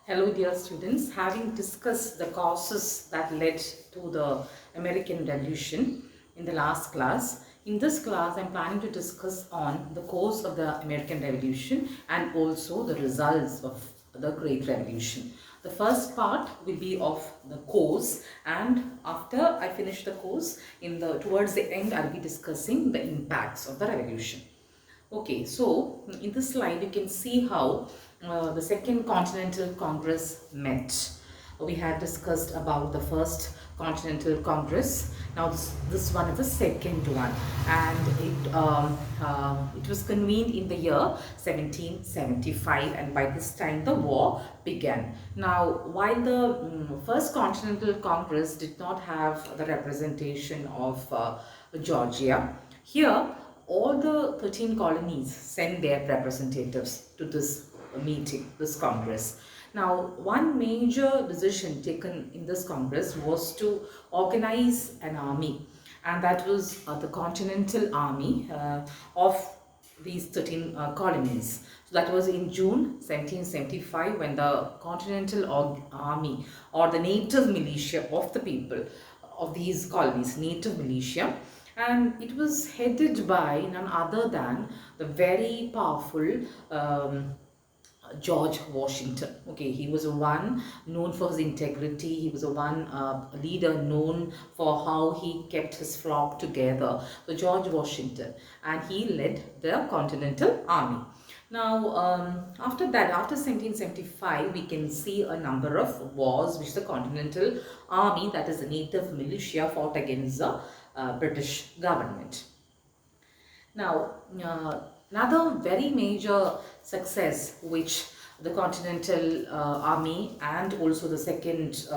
Hello, dear students. Having discussed the causes that led to the American Revolution in the last class, in this class I'm planning to discuss on the cause of the American Revolution and also the results of the Great Revolution. The first part will be of the cause, and after I finish the course, towards the end I'll be discussing the impacts of the revolution. Okay, so in this slide you can see how the Second Continental Congress met. We had discussed about the First Continental Congress. Now this one is the second one, and it was convened in the year 1775, and by this time the war began. Now, while the First Continental Congress did not have the representation of Georgia, here all the 13 colonies sent their representatives to this meeting, this Congress. Now, one major decision taken in this Congress was to organize an army, and that was the Continental Army of these 13 colonies. So that was in June 1775 when the Continental Army, or the native militia of the people of these colonies, native militia, and it was headed by none other than the very powerful George Washington. Okay, he was one known for his integrity. He was one leader known for how he kept his flock together. So George Washington, and he led the Continental Army. Now, after that, after 1775, we can see a number of wars which the Continental Army, that is the native militia, fought against the British government. Now, another very major success which the Continental Army and also the Second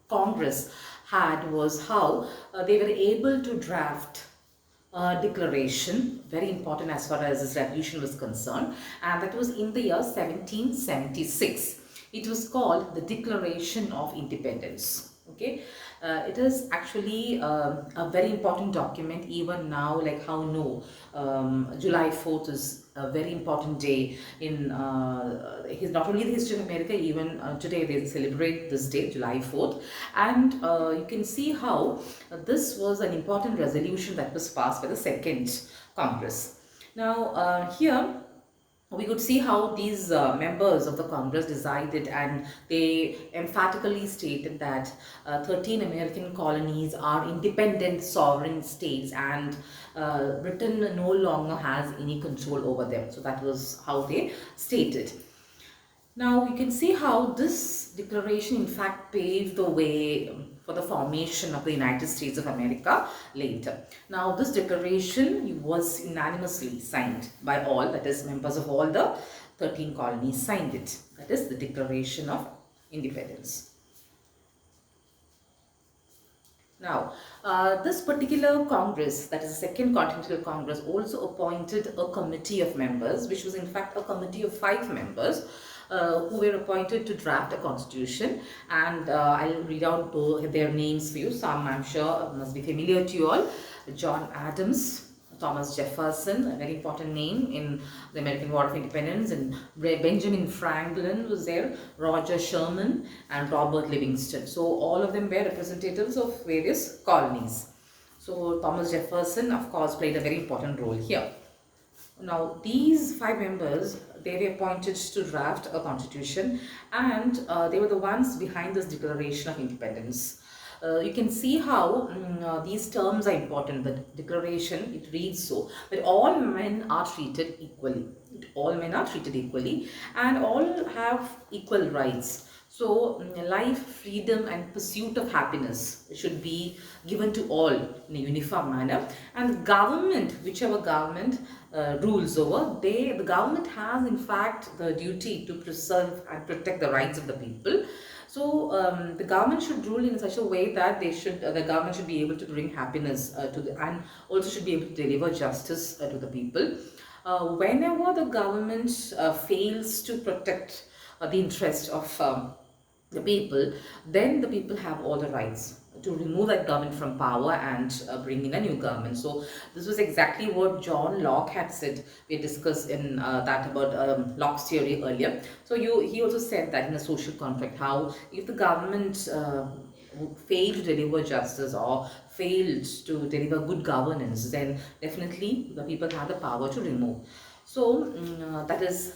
Congress had was how they were able to draft a declaration, very important as far as this revolution was concerned, and that was in the year 1776. It was called the Declaration of Independence. Okay, it is actually a very important document even now, like how July 4th is a very important day in not only the history of America, even today they celebrate this day, July 4th, and you can see how this was an important resolution that was passed by the Second Congress. Now, here we could see how these members of the Congress decided, and they emphatically stated that 13 American colonies are independent sovereign states, and Britain no longer has any control over them. So that was how they stated. Now you can see how this declaration in fact paved the way for the formation of the United States of America later. Now this declaration was unanimously signed by all, that is members of all the 13 colonies signed it. That is the Declaration of Independence. Now, this particular Congress, that is the Second Continental Congress, also appointed a committee of members, which was in fact a committee of 5 members who were appointed to draft a constitution, and I'll read out their names for you. Some I'm sure must be familiar to you all. John Adams, Thomas Jefferson, a very important name in the American War of Independence, and Benjamin Franklin was there, Roger Sherman, and Robert Livingston. So all of them were representatives of various colonies. So Thomas Jefferson, of course, played a very important role here. Now these 5 members, they were appointed to draft a constitution, and they were the ones behind this Declaration of Independence. You can see how these terms are important. The declaration, it reads so, that all men are treated equally. All men are treated equally and all have equal rights. So life, freedom and pursuit of happiness should be given to all in a uniform manner, and government, whichever government rules over, the government has in fact the duty to preserve and protect the rights of the people. So the government should rule in such a way that the government should be able to bring happiness and also should be able to deliver justice to the people. Whenever the government fails to protect the interest of the people, then the people have all the rights. to remove that government from power and bring in a new government. So this was exactly what John Locke had said. We discussed in that about Locke's theory earlier. So he also said that in a social contract, how if the government failed to deliver justice or failed to deliver good governance, then definitely the people have the power to remove. So that is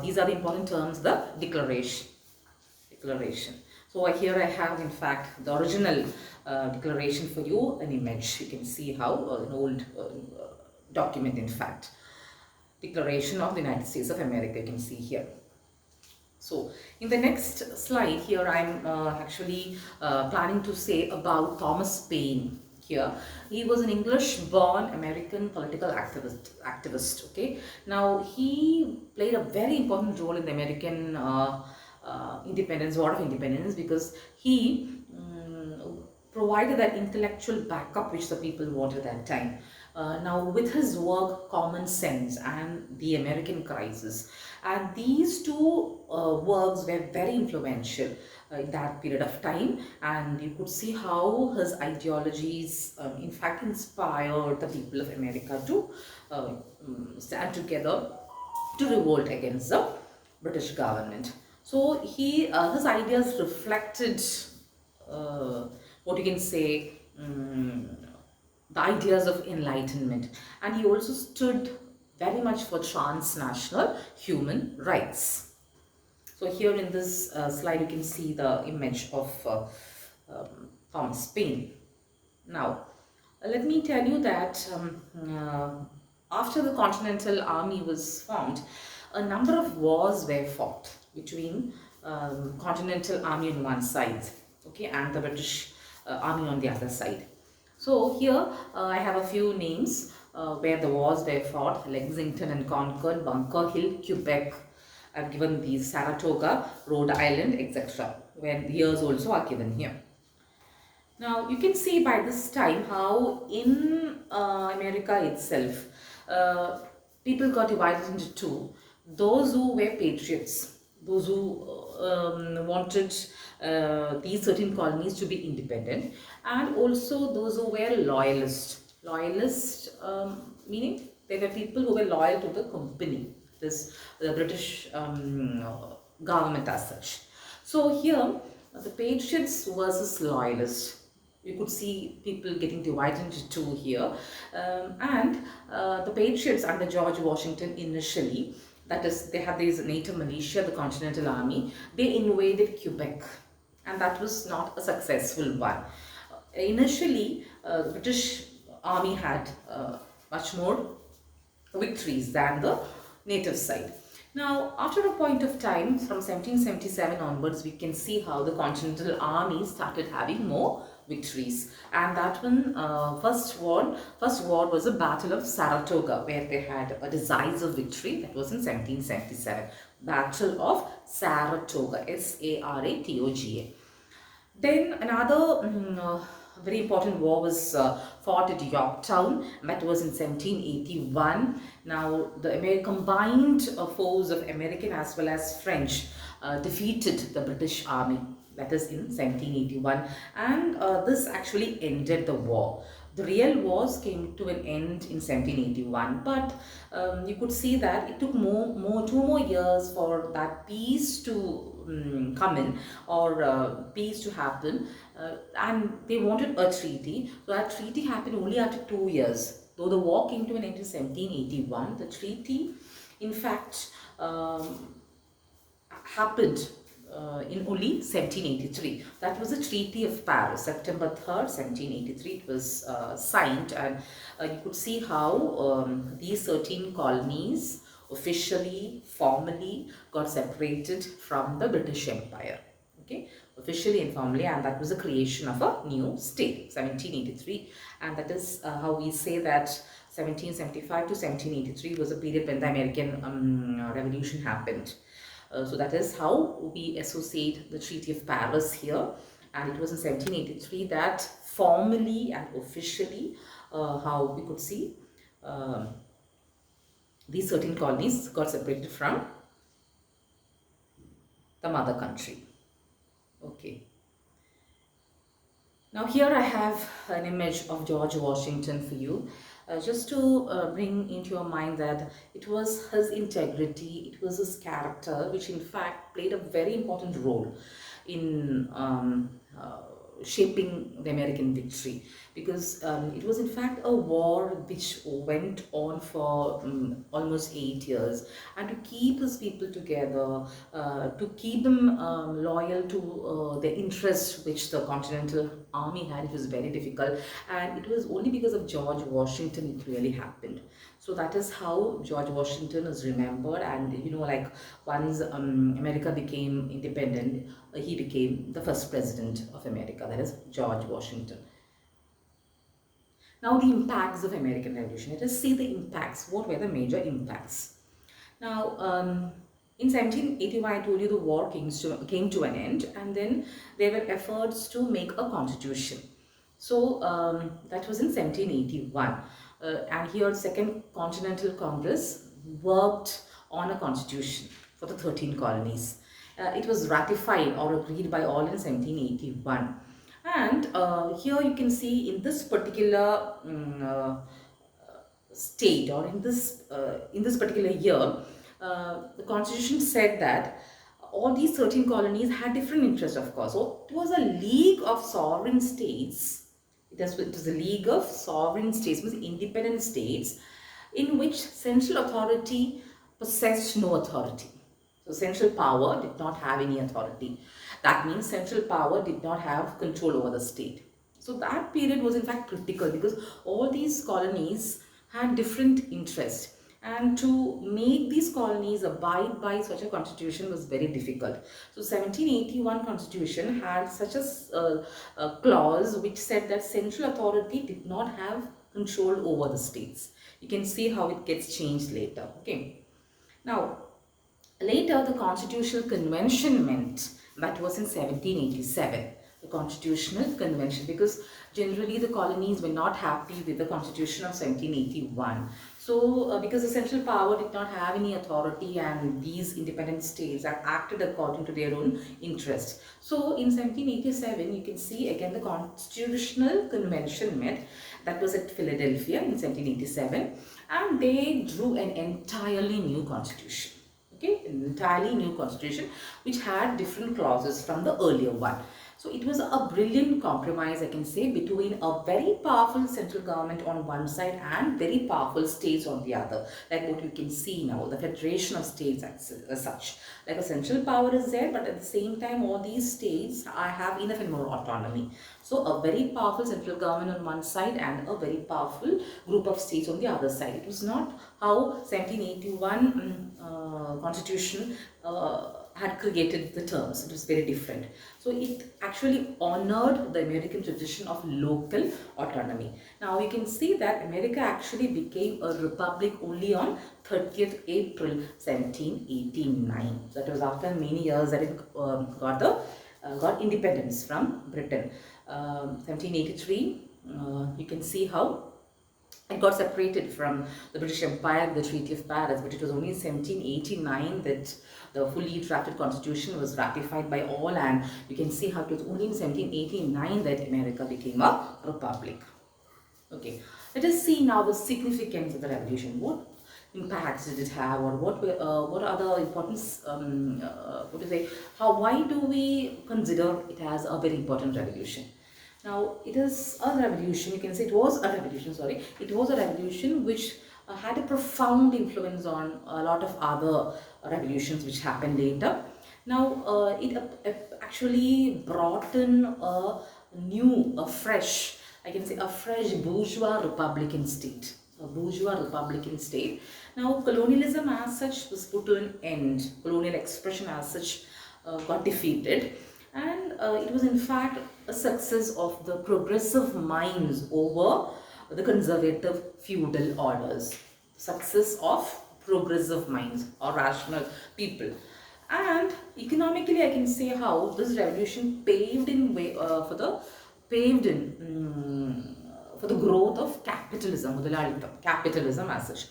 these are the important terms. The declaration. So here I have in fact the original declaration for you, an image. You can see how an old document, in fact, Declaration of the United States of America, you can see here. So in the next slide here, I'm actually planning to say about Thomas Paine. Here he was an English born American political activist. Okay, now he played a very important role in the American independence, war of independence, because he provided that intellectual backup which the people wanted at that time. Now with his work Common Sense and The American Crisis, and these two works were very influential in that period of time, and you could see how his ideologies in fact inspired the people of America to stand together to revolt against the British government. So his ideas reflected what you can say, the ideas of enlightenment, and he also stood very much for transnational human rights. So here in this slide you can see the image of Thomas Paine. Now let me tell you that after the Continental Army was formed, a number of wars were fought between Continental Army on one side, okay, and the British Army on the other side. So here I have a few names where the wars were fought: Lexington and Concord, Bunker Hill, Quebec. I've given these: Saratoga, Rhode Island, etc., where the years also are given here. Now you can see by this time how in America itself people got divided into two: those who were patriots, those who wanted these certain colonies to be independent, and also those who were loyalists. Loyalist meaning they were people who were loyal to the company, the British government as such. So here the patriots versus loyalists. You could see people getting divided into two here, and the patriots under George Washington initially, that is, they had these native militia, the Continental Army. They invaded Quebec, and that was not a successful one. Initially the British Army had much more victories than the native side. Now, after a point of time, from 1777 onwards, we can see how the Continental Army started having more victories, and that one first war was the Battle of Saratoga, where they had a decisive victory. That was in 1777. Battle of Saratoga, Saratoga. Then another very important war was fought at Yorktown, and that was in 1781. Now the combined force of American as well as French defeated the British Army, that is in 1781, and this actually ended the war. The real wars came to an end in 1781, but you could see that it took 2 more years for that peace to come in, or peace to happen, and they wanted a treaty. So that treaty happened only after 2 years. Though the war came to an end in 1781, the treaty in fact happened in only 1783. That was the Treaty of Paris, September 3rd, 1783. It was signed, and you could see how these 13 colonies officially, formally got separated from the British Empire. Okay, officially and formally, and that was the creation of a new state, 1783, and that is how we say that 1775 to 1783 was a period when the American Revolution happened. So that is how we associate the Treaty of Paris here, and it was in 1783 that formally and officially how we could see these certain colonies got separated from the mother country. Okay. Now here I have an image of George Washington for you, just to bring into your mind that it was his integrity, it was his character, which in fact played a very important role in shaping the American victory, because it was in fact a war which went on for almost 8 years, and to keep his people together, to keep them loyal to the interests which the Continental Army had, it was very difficult, and it was only because of George Washington it really happened. So that is how George Washington is remembered, and like once America became independent, he became the first president of America, that is George Washington. Now the impacts of American Revolution. Let us see the impacts. What were the major impacts? Now, in 1781, I told you the war came to an end, and then there were efforts to make a constitution. So that was in 1781. And here the Second Continental Congress worked on a constitution for the 13 colonies. It was ratified or agreed by all in 1781. And here you can see in this particular state, or in this particular year, the constitution said that all these 13 colonies had different interests, of course. So it was a league of sovereign states. It was a league of sovereign states, means independent states, in which central authority possessed no authority. So central power did not have any authority. That means central power did not have control over the state. So that period was in fact critical, because all these colonies had different interests, and to make these colonies abide by such a constitution was very difficult. So 1781 constitution had such a clause which said that central authority did not have control over the states. You can see how it gets changed later. Okay. Now, later the Constitutional Convention meant, that was in 1787. The Constitutional Convention, because generally the colonies were not happy with the Constitution of 1781. So because the central power did not have any authority, and these independent states had acted according to their own interest. So in 1787, you can see again the Constitutional Convention met, that was at Philadelphia in 1787, and they drew an entirely new constitution. Okay, an entirely new constitution which had different clauses from the earlier one. So it was a brilliant compromise, I can say, between a very powerful central government on one side and very powerful states on the other, like what we can see now, the federation of states as such. Like a central power is there, but at the same time all these states have enough and more autonomy. So a very powerful central government on one side and a very powerful group of states on the other side. It was not how 1781 constitution had created the terms. It was very different. So it actually honored the American tradition of local autonomy. Now you can see that America actually became a republic only on 30th April 1789. So that was after many years that it got independence from Britain. 1783, you can see how it got separated from the British Empire with the Treaty of Paris, but it was only in 1789 that the fully drafted constitution was ratified by all, and you can see how it was only in 1789 that America became a republic. Okay, let us see now the significance of the revolution. What impacts did it have, or what are the importance, why do we consider it as a very important revolution? Now, it is a revolution, you can say it was a revolution, it was a revolution which had a profound influence on a lot of other revolutions which happened later. Now, it actually brought in a fresh bourgeois republican state. A bourgeois republican state. Now, colonialism as such was put to an end. Colonial expression as such got defeated. And it was in fact a success of the progressive minds over the conservative feudal orders. Success of progressive minds or rational people. And economically, I can say how this revolution paved for the growth of capitalism as such.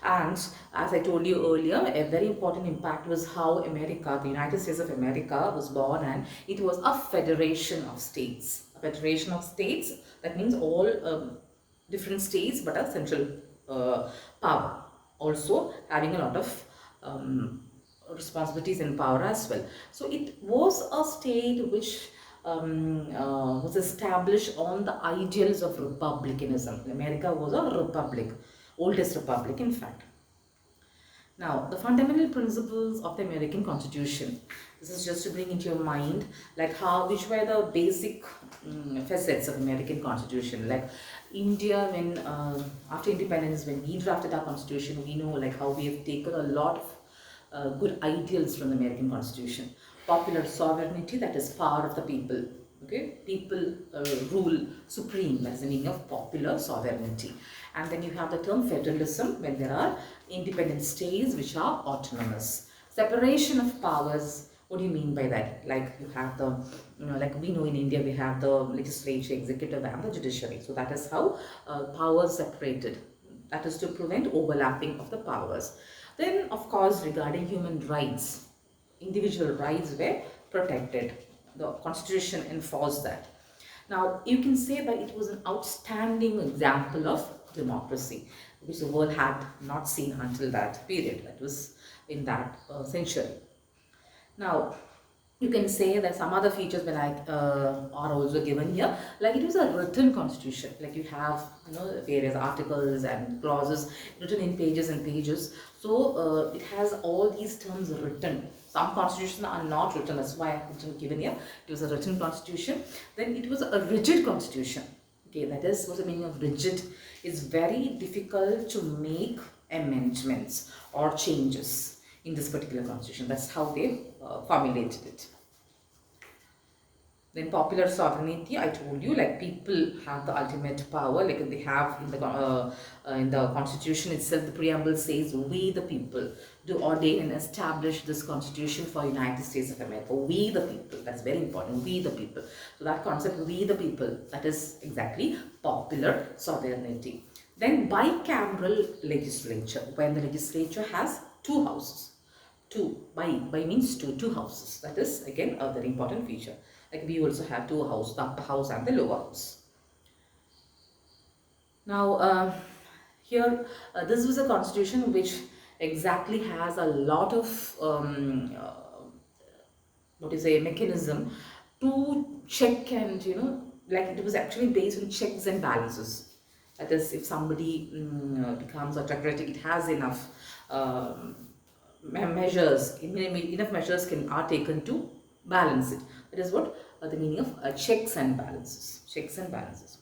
And as I told you earlier, a very important impact was how America, the United States of America, was born, and it was a federation of states. A federation of states, that means all different states but a central power. Also having a lot of responsibilities and power as well. So it was a state which was established on the ideals of republicanism. America was a republic, oldest republic in fact. Now, the fundamental principles of the American Constitution. This is just to bring into your mind, like which were the basic facets of American Constitution. Like India, when after independence, when we drafted our Constitution, we know like how we have taken a lot of good ideals from the American Constitution. Popular sovereignty, that is power of the people. Okay, people rule supreme, that is the meaning of popular sovereignty. And then you have the term federalism, when there are independent states which are autonomous. Separation of powers, what do you mean by that? Like you have the, like we know in India we have the legislature, executive and the judiciary. So that is how powers separated. That is to prevent overlapping of the powers. Then of course regarding human rights, individual rights were protected. The constitution enforced that. Now you can say that it was an outstanding example of democracy which the world had not seen until that period, that was in that century. Now you can say that some other features are also given here, like it was a written constitution, like you have various articles and clauses written in pages and pages. So it has all these terms written. Some constitutions are not written, that's why I haven't given here. It was a written constitution. Then it was a rigid constitution. Okay, that is what the meaning of rigid. It's very difficult to make amendments or changes in this particular constitution. That's how they formulated it. Then popular sovereignty, I told you, like people have the ultimate power, like they have in the constitution itself, the preamble says, we the people do ordain and establish this constitution for United States of America. We the people, that's very important, we the people. So that concept, we the people, that is exactly popular sovereignty. Then bicameral legislature, when the legislature has two houses. By means two houses. That is again a very important feature. Like we also have two houses, the upper house and the lower house. Now here this was a constitution which exactly has a lot of mechanism to check and like it was actually based on checks and balances. That is, if somebody becomes autocratic, it has enough measures, enough measures are taken to balance it. That is what the meaning of checks and balances. Checks and balances.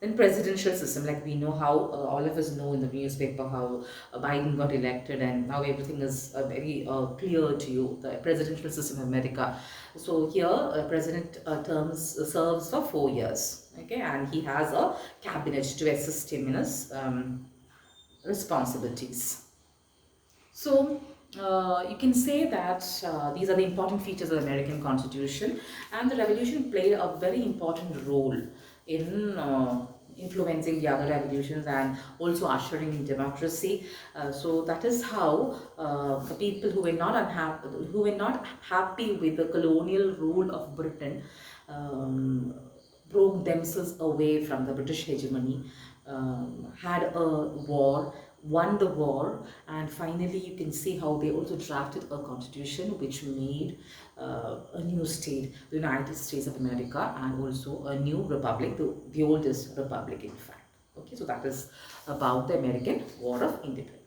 Then presidential system, like we know how all of us know in the newspaper how Biden got elected, and now everything is very clear to you, the presidential system of America. So here president terms serves for 4 years, okay, and he has a cabinet to assist him in his responsibilities. So you can say that these are the important features of the American Constitution, and the revolution played a very important role in influencing the other revolutions and also ushering in democracy. So that is how the people who were not happy with the colonial rule of Britain broke themselves away from the British hegemony, had a war, won the war, and finally you can see how they also drafted a constitution which made a new state, the United States of America, and also a new republic, the oldest republic in fact. Okay, so that is about the American War of Independence.